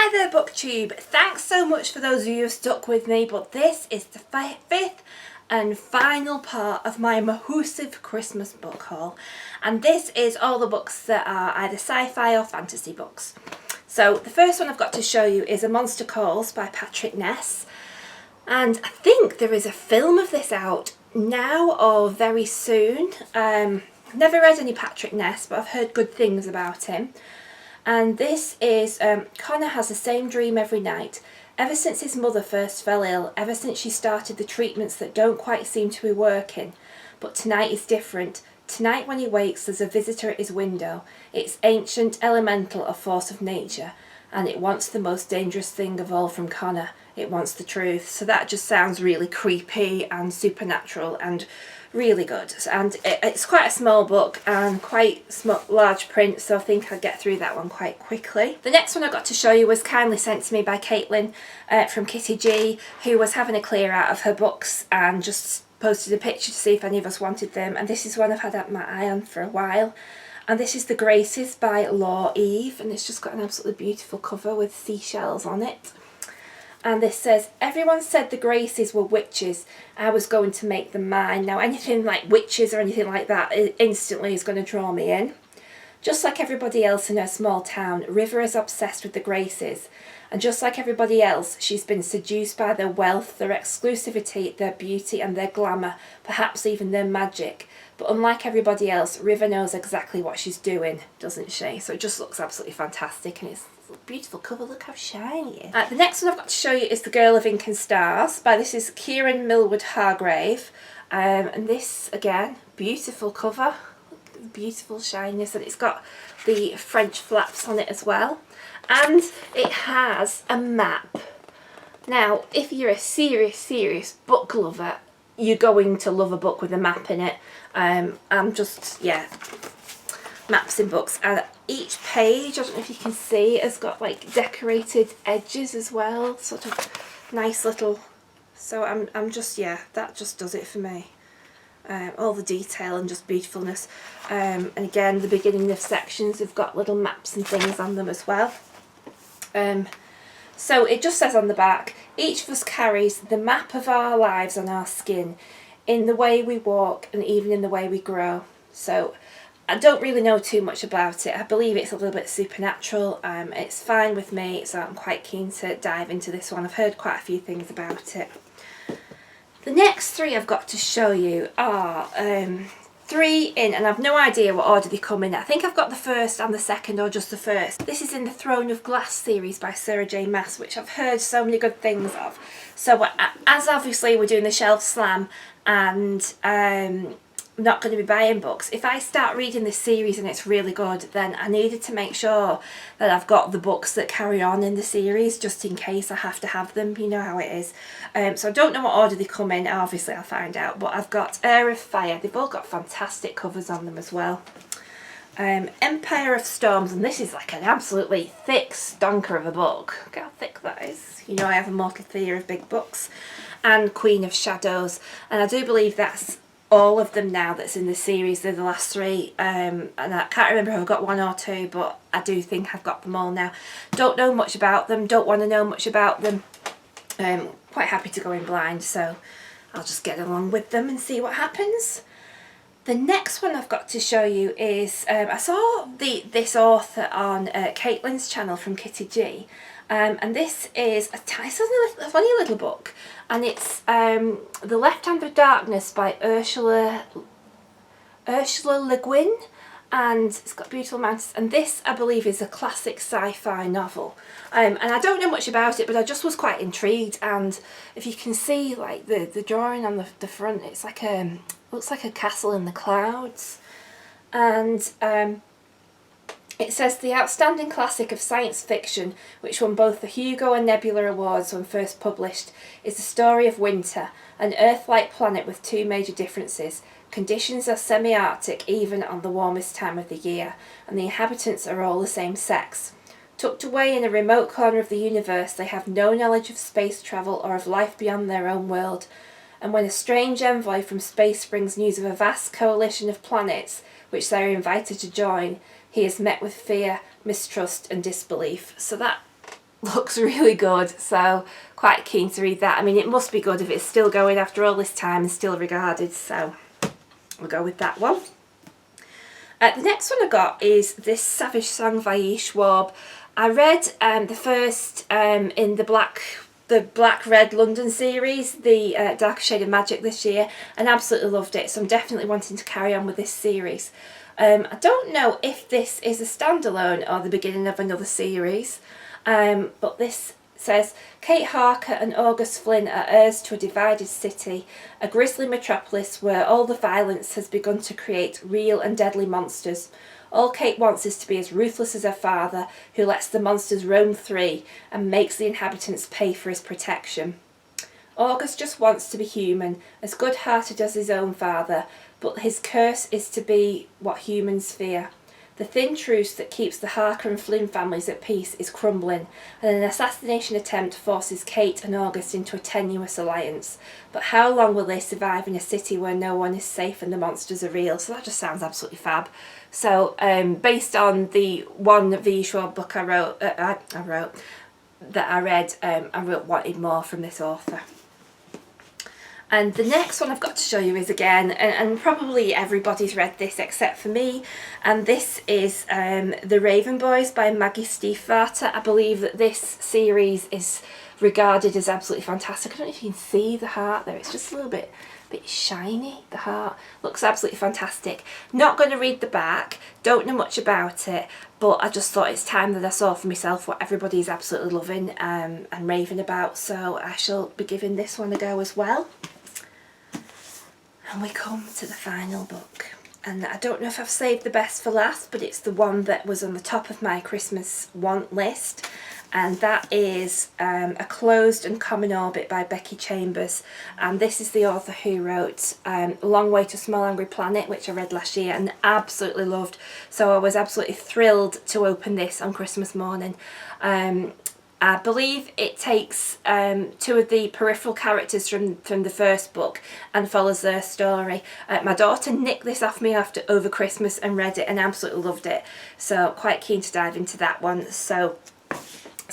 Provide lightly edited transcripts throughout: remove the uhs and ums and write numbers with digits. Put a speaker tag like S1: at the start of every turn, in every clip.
S1: Hi there BookTube, thanks so much for those of you who have stuck with me, but this is the fifth and final part of my Mahoosive Christmas book haul, and this is all the books that are either sci-fi or fantasy books. So the first one I've got to show you is A Monster Calls by Patrick Ness, and I think there is a film of this out now or very soon. Never read any Patrick Ness, but I've heard good things about him. And this is, Connor has the same dream every night, ever since his mother first fell ill, ever since she started the treatments that don't quite seem to be working. But tonight is different. Tonight when he wakes, there's a visitor at his window. It's ancient, elemental, a force of nature, and it wants the most dangerous thing of all from Connor. It wants the truth. So that just sounds really creepy and supernatural and really good. And it's quite a small book and quite large print, so I think I'll get through that one quite quickly. The next one I got to show you was kindly sent to me by Caitlin from Kitty G, who was having a clear out of her books and just posted a picture to see if any of us wanted them. And this is one I've had my eye on for a while. And this is The Graces by Law Eve, and it's just got an absolutely beautiful cover with seashells on it. And this says, everyone said the Graces were witches. I was going to make them mine. Now anything like witches or anything like that instantly is going to draw me in. Just like everybody else in her small town, River is obsessed with the Graces. And just like everybody else, she's been seduced by their wealth, their exclusivity, their beauty and their glamour, perhaps even their magic. But unlike everybody else, River knows exactly what she's doing, doesn't she? So it just looks absolutely fantastic, and it's a beautiful cover. Look how shiny it is. The next one I've got to show you is The Girl of Ink and Stars this is Kieran Millwood Hargrave. And this, again, beautiful cover. Look at the beautiful shininess, and it's got the French flaps on it as well. And it has a map. Now, if you're a serious book lover, you're going to love a book with a map in it. Maps in books, and each page, I don't know if you can see, has got like decorated edges as well, sort of nice little, so I'm just, yeah, that just does it for me. All the detail and just beautifulness, and again the beginning of sections have got little maps and things on them as well. So it just says on the back, each of us carries the map of our lives on our skin, in the way we walk and even in the way we grow. So I don't really know too much about it. I believe it's a little bit supernatural. It's fine with me, so I'm quite keen to dive into this one. I've heard quite a few things about it. The next three I've got to show you are three in, and I've no idea what order they come in. I think I've got the first and the second, or just the first. This is in the Throne of Glass series by Sarah J Maas, which I've heard so many good things of. So as obviously we're doing the shelf slam, and I'm not going to be buying books, if I start reading this series and it's really good, then I needed to make sure that I've got the books that carry on in the series, just in case I have to have them. You know how it is. So I don't know what order they come in. Obviously I'll find out, but I've got Heir of Fire. They've all got fantastic covers on them as well. Empire of Storms, and this is like an absolutely thick stonker of a book. Look how thick that is. You know I have a mortal fear of big books. And Queen of Shadows, and I do believe that's all of them now that's in the series. They're the last three, and I can't remember if I've got one or two, but I do think I've got them all now. Don't know much about them, don't want to know much about them. Quite happy to go in blind, so I'll just get along with them and see what happens. The next one I've got to show you is, I saw this author on Caitlin's channel from Kitty G, and this is a funny little book, and it's The Left Hand of Darkness by Ursula Le Guin, and it's got beautiful mountains, and this I believe is a classic sci-fi novel, and I don't know much about it, but I just was quite intrigued. And if you can see like the drawing on the front, it's like looks like a castle in the clouds, and it says the outstanding classic of science fiction, which won both the Hugo and Nebula Awards when first published, is the story of Winter, an Earth-like planet with two major differences. Conditions are semi-arctic even on the warmest time of the year, and the inhabitants are all the same sex. Tucked away in a remote corner of the universe, they have no knowledge of space travel or of life beyond their own world. And when a strange envoy from space brings news of a vast coalition of planets which they are invited to join, he is met with fear, mistrust and disbelief. So that looks really good, so quite keen to read that. I mean, it must be good if it's still going after all this time and still regarded, so we'll go with that one. The next one I got is this Savage Song by E. Schwab. I read the first in the Black Red London series, the Darker Shade of Magic this year, and absolutely loved it, so I'm definitely wanting to carry on with this series. I don't know if this is a standalone or the beginning of another series, but this says, Kate Harker and August Flynn are heirs to a divided city, a grisly metropolis where all the violence has begun to create real and deadly monsters. All Kate wants is to be as ruthless as her father, who lets the monsters roam free and makes the inhabitants pay for his protection. August just wants to be human, as good-hearted as his own father, but his curse is to be what humans fear. The thin truce that keeps the Harker and Flynn families at peace is crumbling, and an assassination attempt forces Kate and August into a tenuous alliance. But how long will they survive in a city where no one is safe and the monsters are real? So that just sounds absolutely fab. So based on the one V. Schwab book I read, I wanted more from this author. And the next one I've got to show you is again, and probably everybody's read this except for me, and this is The Raven Boys by Maggie Stiefvater. I believe that this series is regarded as absolutely fantastic. I don't know if you can see the heart there, it's just a little bit shiny, the heart. Looks absolutely fantastic. Not going to read the back, don't know much about it, but I just thought it's time that I saw for myself what everybody's absolutely loving and raving about, so I shall be giving this one a go as well. And we come to the final book, and I don't know if I've saved the best for last, but it's the one that was on the top of my Christmas want list, and that is A Closed and Common Orbit by Becky Chambers. And this is the author who wrote A Long Way to Small Angry Planet, which I read last year and absolutely loved, so I was absolutely thrilled to open this on Christmas morning. I believe it takes two of the peripheral characters from the first book and follows their story. My daughter nicked this off me over Christmas and read it and absolutely loved it, so quite keen to dive into that one. So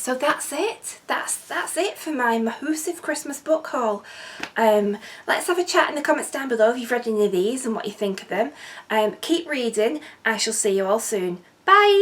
S1: that's it. That's it for my Mahoosive Christmas book haul. Let's have a chat in the comments down below if you've read any of these and what you think of them. Keep reading. I shall see you all soon. Bye!